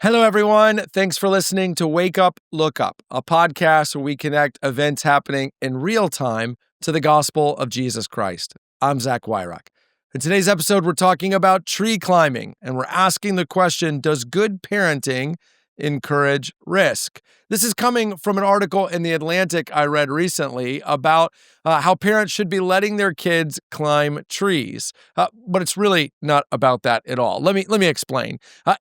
Hello, everyone. Thanks for listening to Wake Up, Look Up, a podcast where we connect events happening in real time to the gospel of Jesus Christ. I'm Zach Wyrock. In today's episode, we're talking about tree climbing, and we're asking the question, does good parenting encourage risk? This is coming from an article in The Atlantic I read recently about how parents should be letting their kids climb trees. But it's really not about that at all. Let me explain.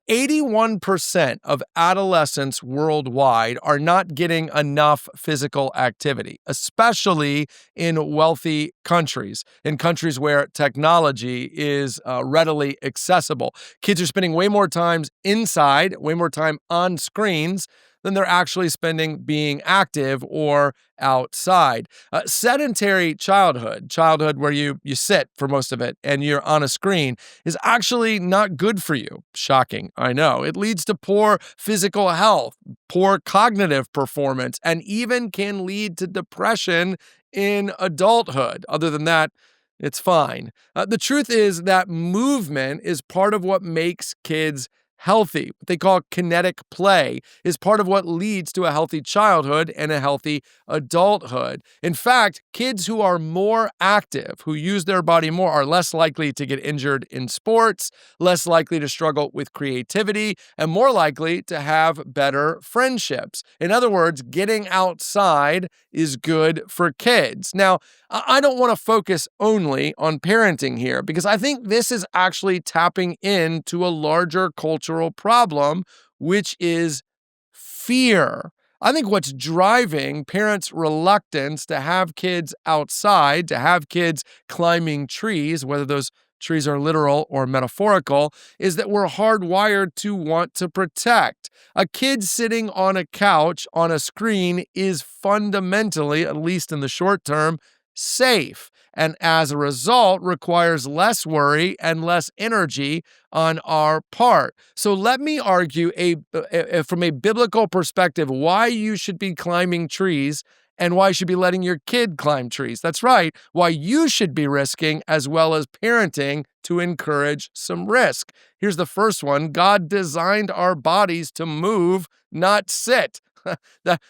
81% of adolescents worldwide are not getting enough physical activity, especially in wealthy countries, in countries where technology is readily accessible. Kids are spending way more time inside, way more time on screens than they're actually spending being active or outside. Sedentary childhood where you sit for most of it and you're on a screen, is actually not good for you. Shocking, I know. It leads to poor physical health, poor cognitive performance, and even can lead to depression in adulthood. Other than that, it's fine. The truth is that movement is part of what makes kids healthy. What they call kinetic play is part of what leads to a healthy childhood and a healthy adulthood. In fact, kids who are more active, who use their body more, are less likely to get injured in sports, less likely to struggle with creativity, and more likely to have better friendships. In other words, getting outside is good for kids. Now, I don't want to focus only on parenting here because I think this is actually tapping into a larger cultural problem, which is fear. I think what's driving parents' reluctance to have kids outside, to have kids climbing trees, whether those trees are literal or metaphorical, is that we're hardwired to want to protect. A kid sitting on a couch on a screen is fundamentally, at least in the short term, safe, and as a result requires less worry and less energy on our part. So let me argue from a biblical perspective why you should be climbing trees and why you should be letting your kid climb trees. That's right, why you should be risking as well as parenting to encourage some risk. Here's the first one. God designed our bodies to move, not sit.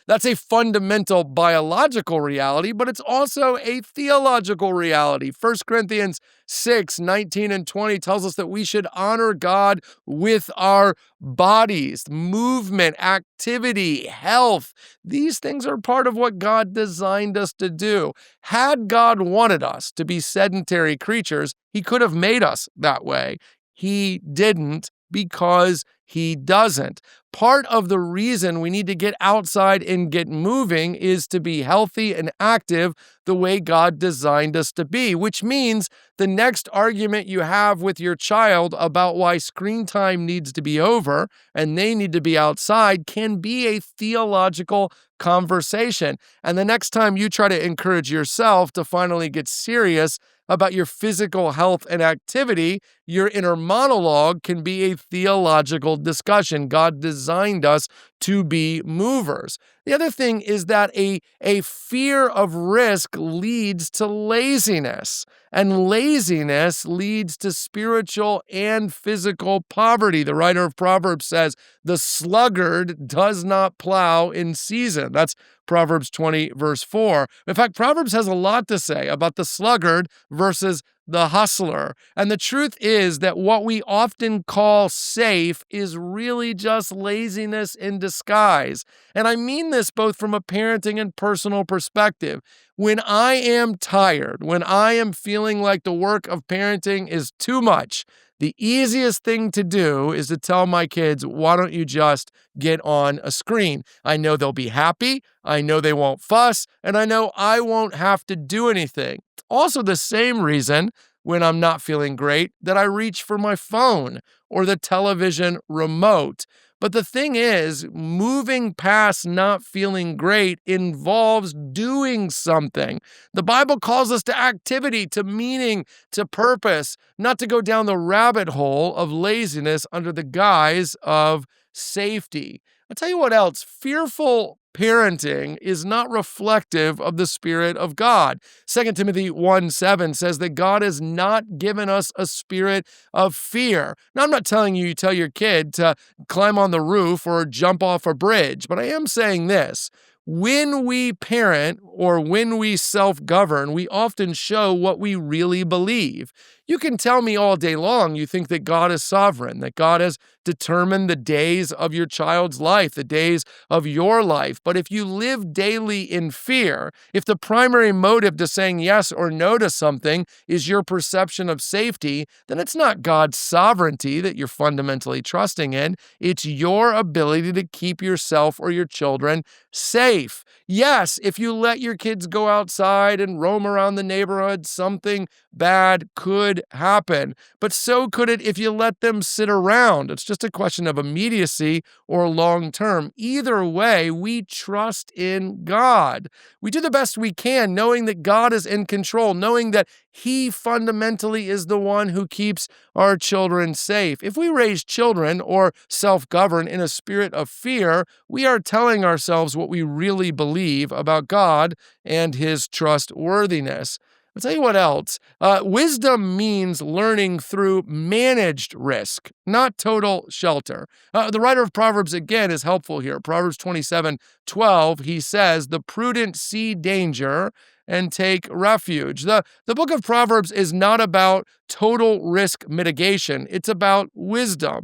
That's a fundamental biological reality, but it's also a theological reality. 1 Corinthians 6:19 and 20 tells us that we should honor God with our bodies. Movement, activity, health. These things are part of what God designed us to do. Had God wanted us to be sedentary creatures, He could have made us that way. He didn't because He doesn't. Part of the reason we need to get outside and get moving is to be healthy and active the way God designed us to be, which means the next argument you have with your child about why screen time needs to be over and they need to be outside can be a theological conversation. And the next time you try to encourage yourself to finally get serious about your physical health and activity, your inner monologue can be a theological discussion. God designed us to be movers. The other thing is that a fear of risk leads to laziness, and laziness leads to spiritual and physical poverty. The writer of Proverbs says, the sluggard does not plow in season. That's Proverbs 20, verse 4. In fact, Proverbs has a lot to say about the sluggard versus the hustler. And the truth is that what we often call safe is really just laziness in disguise. And I mean this both from a parenting and personal perspective. When I am tired, when I am feeling like the work of parenting is too much, the easiest thing to do is to tell my kids, why don't you just get on a screen? I know they'll be happy, I know they won't fuss, and I know I won't have to do anything. Also, the same reason when I'm not feeling great that I reach for my phone or the television remote. But the thing is, moving past not feeling great involves doing something. The Bible calls us to activity, to meaning, to purpose, not to go down the rabbit hole of laziness under the guise of safety. I'll tell you what else. Fearful parenting is not reflective of the Spirit of God. 2 Timothy 1:7 says that God has not given us a spirit of fear. Now, I'm not telling you tell your kid to climb on the roof or jump off a bridge, but I am saying this. When we parent or when we self-govern, we often show what we really believe. You can tell me all day long you think that God is sovereign, that God has determined the days of your child's life, the days of your life. But if you live daily in fear, if the primary motive to saying yes or no to something is your perception of safety, then it's not God's sovereignty that you're fundamentally trusting in. It's your ability to keep yourself or your children safe. Yes, if you let your kids go outside and roam around the neighborhood, something bad could happen. But so could it if you let them sit around. It's just a question of immediacy or long term. Either way, we trust in God. We do the best we can, knowing that God is in control, knowing that He fundamentally is the one who keeps our children safe. If we raise children or self-govern in a spirit of fear, we are telling ourselves what we really believe about God and His trustworthiness. I'll tell you what else. Wisdom means learning through managed risk, not total shelter. The writer of Proverbs, again, is helpful here. Proverbs 27:12, he says, "The prudent see danger and take refuge." The book of Proverbs is not about total risk mitigation. It's about wisdom.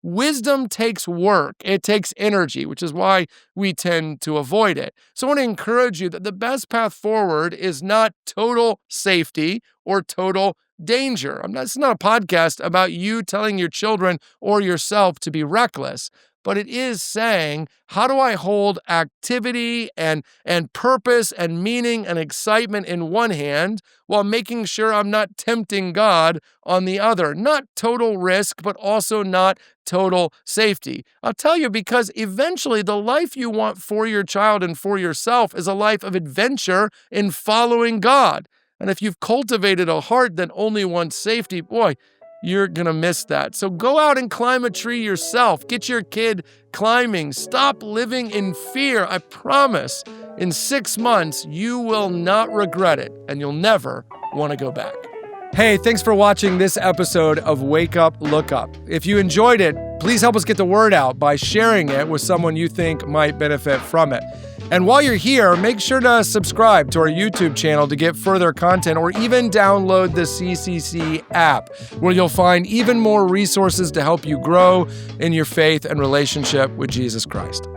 Wisdom takes work. It takes energy, which is why we tend to avoid it. So I want to encourage you that the best path forward is not total safety or total danger. It's not a podcast about you telling your children or yourself to be reckless, but it is saying, how do I hold activity and purpose and meaning and excitement in one hand while making sure I'm not tempting God on the other? Not total risk, but also not total safety. I'll tell you, because eventually the life you want for your child and for yourself is a life of adventure in following God. And if you've cultivated a heart that only wants safety, boy, you're going to miss that. So go out and climb a tree yourself. Get your kid climbing. Stop living in fear. I promise, in 6 months, you will not regret it, and you'll never want to go back. Hey, thanks for watching this episode of Wake Up, Look Up. If you enjoyed it, please help us get the word out by sharing it with someone you think might benefit from it. And while you're here, make sure to subscribe to our YouTube channel to get further content, or even download the CCC app, where you'll find even more resources to help you grow in your faith and relationship with Jesus Christ.